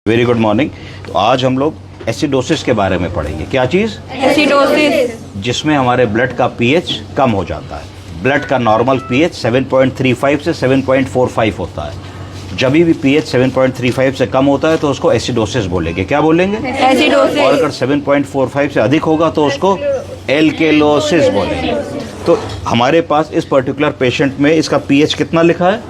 Very good morning. तो आज हम लोग एसिडोसिस के बारे में पढ़ेंगे। क्या चीज़? एसिडोसिस, जिसमें हमारे ब्लड का पीएच कम हो जाता है। ब्लड का नॉर्मल पीएच 7.35 से 7.45 होता है। जब भी पीएच 7.35 से कम होता है तो उसको एसिडोसिस बोलेंगे। क्या बोलेंगे? एसिडोसिस। और अगर 7.45 से अधिक होगा तो उसको एल्केलोसिस बोलेंगे। तो हमारे पास इस पर्टिकुलर पेशेंट में इसका पीएच कितना लिखा है?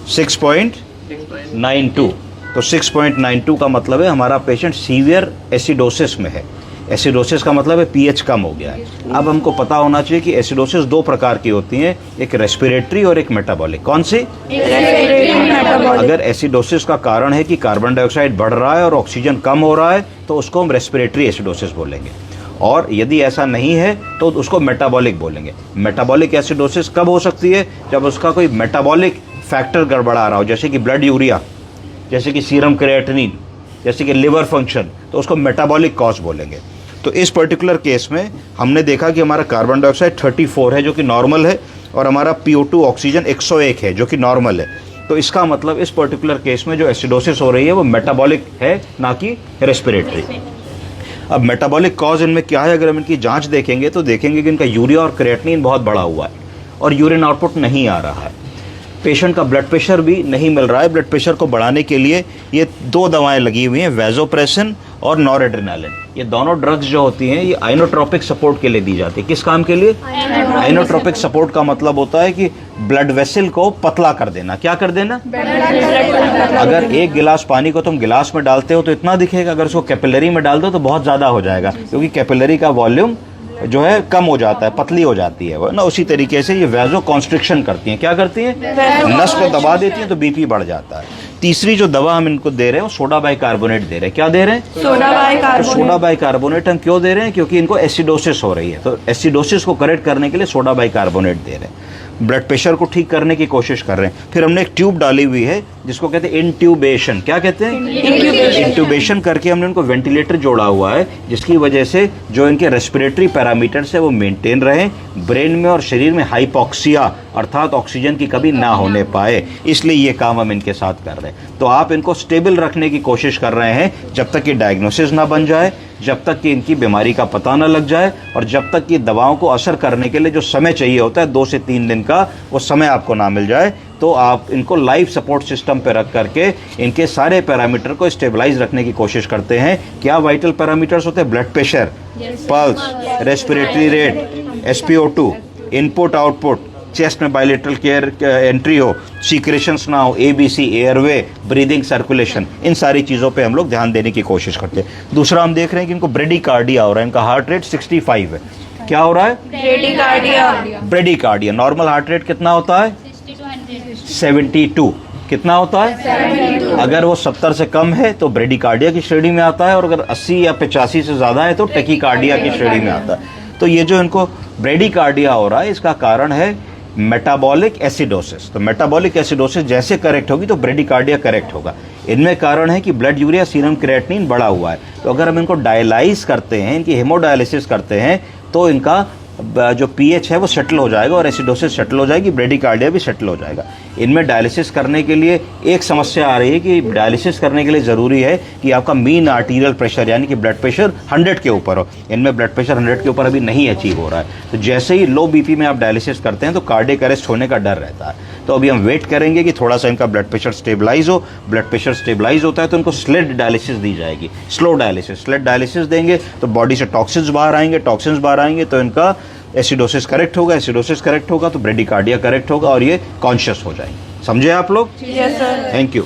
6.92। तो 6.92 का मतलब है हमारा पेशेंट सीवियर एसिडोसिस में है। एसिडोसिस का मतलब है पीएच कम हो गया है। अब हमको पता होना चाहिए कि एसिडोसिस दो प्रकार की होती हैं, एक रेस्पिरेटरी और एक मेटाबॉलिक। कौन सी? अगर एसिडोसिस का कारण है कि कार्बन डाइऑक्साइड बढ़ रहा है और ऑक्सीजन कम हो रहा है तो उसको हम रेस्पिरेटरी एसिडोसिस बोलेंगे, और यदि ऐसा नहीं है तो उसको मेटाबॉलिक बोलेंगे। मेटाबॉलिक एसिडोसिस कब हो सकती है? जब उसका कोई मेटाबॉलिक फैक्टर गड़बड़ा रहा हो, जैसे कि ब्लड यूरिया, जैसे कि सीरम क्रिएटिनिन, जैसे कि लिवर फंक्शन, तो उसको मेटाबॉलिक कॉज बोलेंगे। तो इस पर्टिकुलर केस में हमने देखा कि हमारा कार्बन डाइऑक्साइड 34 है जो कि नॉर्मल है, और हमारा PO2 ऑक्सीजन 101 है जो कि नॉर्मल है। तो इसका मतलब इस पर्टिकुलर केस में जो एसिडोसिस हो रही है वो मेटाबॉलिक है, ना कि रेस्पिरेटरी। अब मेटाबॉलिक कॉज इनमें क्या है? अगर हम इनकी जांच देखेंगे तो देखेंगे कि इनका यूरिया और क्रिएटिनिन बहुत बढ़ा हुआ है और यूरिन आउटपुट नहीं आ रहा है। पेशेंट का ब्लड प्रेशर भी नहीं मिल रहा है। ब्लड प्रेशर को बढ़ाने के लिए ये दो दवाएं लगी हुई हैं, वैसोप्रेसिन और नॉरएड्रेनालिन। ये दोनों ड्रग्स जो होती हैं ये आइनोट्रोपिक सपोर्ट के लिए दी जाती है। किस काम के लिए? आइनोट्रोपिक सपोर्ट का मतलब होता है कि ब्लड वेसल को पतला कर देना। क्या कर देना? अगर एक गिलास पानी को तुम गिलास में डालते हो तो इतना दिखेगा, अगर उसको कैपिलरी में डाल दो तो बहुत ज़्यादा हो जाएगा, क्योंकि कैपिलरी का वॉल्यूम जो है कम हो जाता है, पतली हो जाती है वो ना। उसी तरीके से ये वैसो कॉन्स्ट्रिक्शन करती हैं। क्या करती हैं? नस को दबा देती हैं तो बीपी बढ़ जाता है। तीसरी जो दवा हम इनको दे रहे हैं वो सोडा बाइकार्बोनेट दे रहे हैं। क्या दे रहे हैं? Soda bicarbonate. सोडा बाइकार्बोनेट हम क्यों दे रहे हैं? क्योंकि इनको एसिडोसिस हो रही है, तो एसिडोसिस को करेक्ट करने के लिए सोडा बाइकार्बोनेट दे रहे हैं। ब्लड प्रेशर को ठीक करने की कोशिश कर रहे हैं। फिर हमने एक ट्यूब डाली हुई है जिसको कहते हैं इंट्यूबेशन। क्या कहते हैं? इंट्यूबेशन करके हमने उनको वेंटिलेटर जोड़ा हुआ है, जिसकी वजह से जो इनके रेस्पिरेटरी पैरामीटर्स है वो मेंटेन रहे, ब्रेन में और शरीर में हाइपोक्सिया अर्थात ऑक्सीजन की कमी ना होने पाए। इसलिए ये काम हम इनके साथ कर रहे हैं। तो आप इनको स्टेबल रखने की कोशिश कर रहे हैं जब तक कि डायग्नोसिस ना बन जाए, जब तक कि इनकी बीमारी का पता ना लग जाए, और जब तक कि दवाओं को असर करने के लिए जो समय चाहिए होता है 2 से 3 दिन का, वो समय आपको ना मिल जाए। तो आप इनको लाइफ सपोर्ट सिस्टम पे रख करके इनके सारे पैरामीटर को स्टेबलाइज रखने की कोशिश करते हैं। क्या वाइटल पैरामीटर्स होते हैं? Blood pressure, pulse, respiratory rate, SpO2, input output, chest में बायलेटरल केयर एंट्री हो, सीक्रेशंस ना हो, ABC, एयरवे, ब्रीदिंग, सर्कुलेशन, इन सारी चीज़ों पे हम लोग ध्यान देने की कोशिश करते हैं। दूसरा हम देख रहे हैं कि इनको ब्रेडिकार्डिया हो रहा है। इनका हार्ट रेट 65 है। क्या हो रहा है? ब्रेडिकार्डिया। नॉर्मल हार्ट रेट कितना होता है? 72। कितना होता है? 72। अगर वो 70 से कम है तो ब्रेडिकार्डिया की श्रेणी में आता है, और अगर 80 या 85 से ज़्यादा है तो टेकीकार्डिया की श्रेणी में आता है। तो ये जो इनको ब्रेडिकार्डिया हो रहा है इसका कारण है मेटाबॉलिक एसिडोसिस। तो मेटाबॉलिक एसिडोसिस जैसे करेक्ट होगी तो ब्रेडिकार्डिया करेक्ट होगा। इनमें कारण है कि ब्लड यूरिया, सीरम क्रिएटिनिन बढ़ा हुआ है। तो अगर हम इनको डायलाइज करते हैं, इनकी हेमोडायलिसिस करते हैं, तो इनका जो पीएच है वो सेटल हो जाएगा और एसिडोसिस सेटल हो जाएगी, ब्रेडिकार्डिया भी सेटल हो जाएगा। इनमें डायलिसिस करने के लिए एक समस्या आ रही है कि डायलिसिस करने के लिए ज़रूरी है कि आपका मीन आर्टीरियल प्रेशर यानी कि ब्लड प्रेशर 100 के ऊपर हो। इनमें ब्लड प्रेशर 100 के ऊपर अभी नहीं अचीव हो रहा है। तो जैसे ही लो BP में आप डायलिसिस करते हैं तो कार्डियक अरेस्ट होने का डर रहता है। तो अभी हम वेट करेंगे कि थोड़ा सा इनका ब्लड प्रेशर स्टेबलाइज हो। ब्लड प्रेशर स्टेबलाइज होता है तो इनको स्लेट डायलिसिस दी जाएगी, स्लो डायलिसिस। स्लेट डायलिसिस देंगे तो बॉडी से टॉक्सिन्स बाहर आएंगे, टॉक्सिन्स बाहर आएंगे तो इनका एसिडोसिस करेक्ट होगा, एसिडोसिस करेक्ट होगा तो ब्रेडिकार्डिया करेक्ट होगा और ये कॉन्शियस हो जाएंगे। समझे आप लोग? Yes sir. Thank you.